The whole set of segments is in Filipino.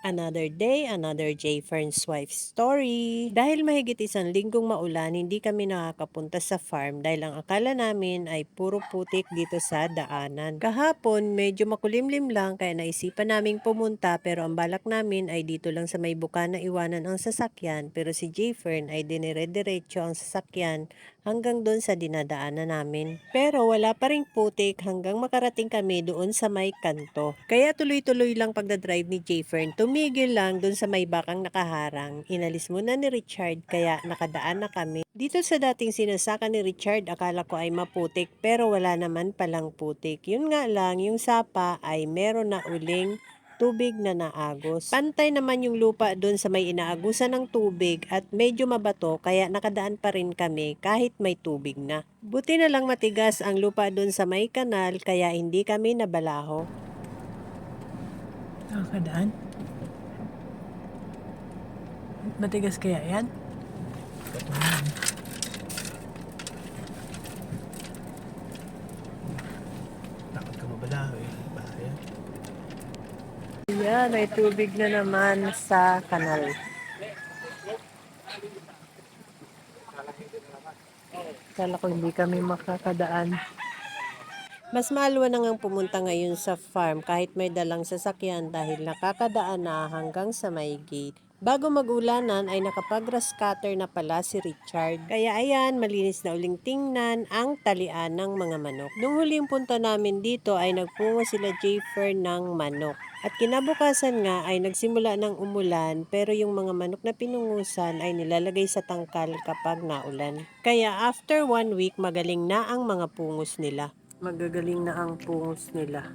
Another day, another J. Fern's wife story. Dahil mahigit isang linggong maulan, hindi kami nakakapunta sa farm dahil ang akala namin ay puro putik dito sa daanan. Kahapon, medyo makulimlim lang kaya naisipan naming pumunta pero ang balak namin ay dito lang sa may bukana iwanan ang sasakyan pero si J. Fern ay dinire-diretso ang sasakyan hanggang doon sa dinadaanan namin. Pero wala pa ring putik hanggang makarating kami doon sa may kanto. Kaya tuloy-tuloy lang pagdadrive ni Jayfern. Tumigil lang doon sa may bakang nakaharang. Inalis muna ni Richard kaya nakadaan na kami. Dito sa dating sinasaka ni Richard, akala ko ay maputik pero wala naman palang putik. Yun nga lang, yung sapa ay meron na uling tubig na naagos. Pantay naman yung lupa doon sa may inaagusan ng tubig at medyo mabato kaya nakadaan pa rin kami kahit may tubig na. Buti na lang matigas ang lupa doon sa may kanal kaya hindi kami nabalaho. Nakakadaan? Matigas kaya yan? Takot ka mabalaho eh. Bahaya. Yan, may tubig na naman sa kanal. Kala ko hindi kami makakadaan. Mas maalwa na ngang pumunta ngayon sa farm kahit may dalang sasakyan dahil nakakadaan na hanggang sa may gate. Bago magulanan ay nakapag-grass cutter na pala si Richard. Kaya ayan, malinis na uling tingnan ang talian ng mga manok. Nung huling punta namin dito ay nagpungo sila Jayfer ng manok. At kinabukasan nga ay nagsimula ng umulan pero yung mga manok na pinungusan ay nilalagay sa tangkal kapag naulan. Kaya after 1 week magaling na ang mga pungos nila. Magagaling na ang pungos nila.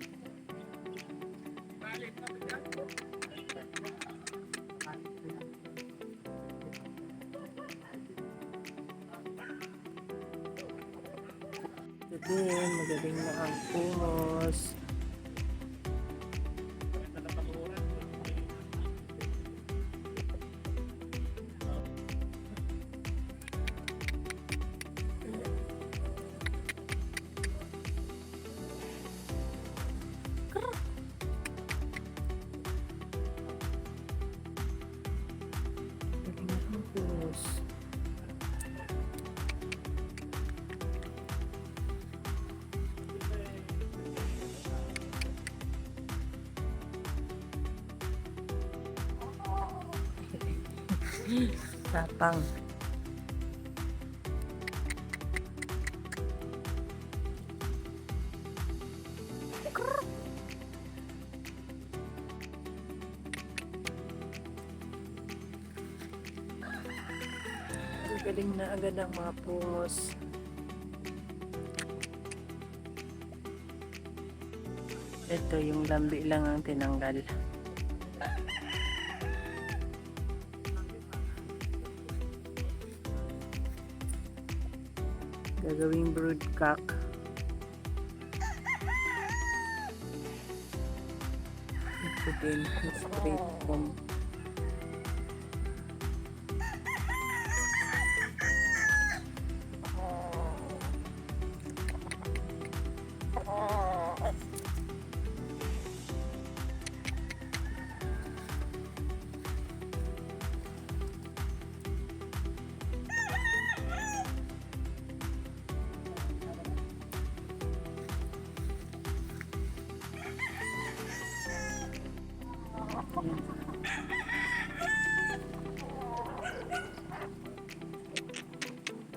Ito din, magaling na ang pungos. Magaling na ang pungos. Tapang. Galing na agad ang mga pungos. Ito yung lambi lang ang tinanggal. Gagawing broodcock. Ito din, straight comb.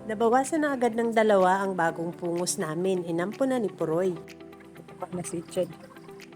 Nabawasan na agad ng dalawa ang bagong pungos namin. Inampo na ni Puroy. Tupak na si Chad.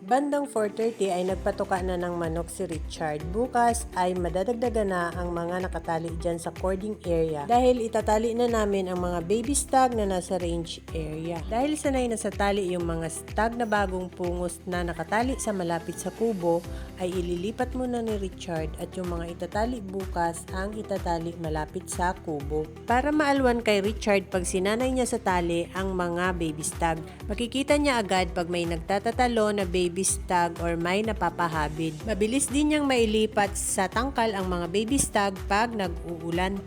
Bandang 4:30 ay nagpatuka na ng manok si Richard. Bukas ay madadagdagan na ang mga nakatali dyan sa cording area dahil itatali na namin ang mga baby stag na nasa range area. Dahil sanay na sa tali yung mga stag na bagong pungos na nakatali sa malapit sa kubo, ay ililipat muna ni Richard at yung mga itatali bukas ang itatali malapit sa kubo. Para maalwan kay Richard pag sinanay niya sa tali ang mga baby stag, makikita niya agad pag may nagtatatalo na baby stag or may napapahabid. Mabilis din niyang mailipat sa tangkal ang mga baby stag pag nag-uulan.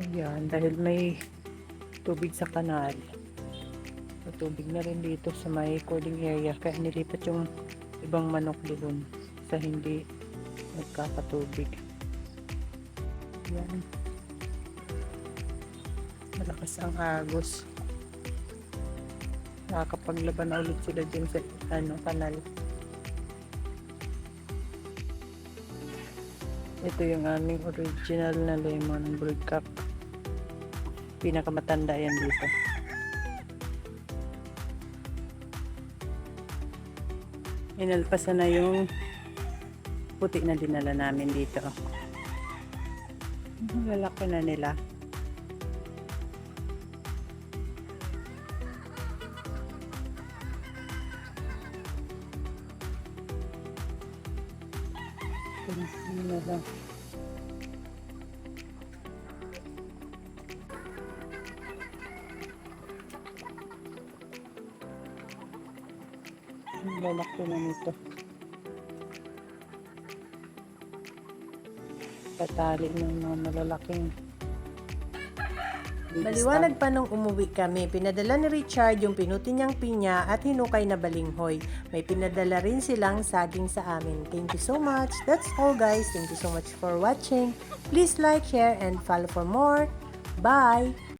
Ayan, dahil may tubig sa kanal. May tubig na rin dito sa may cooling area. Kaya nilipat yung ibang manok doon sa hindi nagkakatubig. Ayan. Malakas ang agos. Nakakapaglaban na ulit sila dyan sa kanal. Ito yung aming original na lemon brood cup. Pinakamatanda yan dito. Inalpasan na yung puti na dinala namin dito. Ang lalaki na nila. Ano na lang. Ang lalaki na nito. Patali ng mga malalaking Maliwanag pa nung umuwi kami, pinadala ni Richard yung pinuti niyang pinya at hinukay na balinghoy. May pinadala rin silang saging sa amin. Thank you so much. That's all guys. Thank you so much for watching. Please like, share, and follow for more. Bye!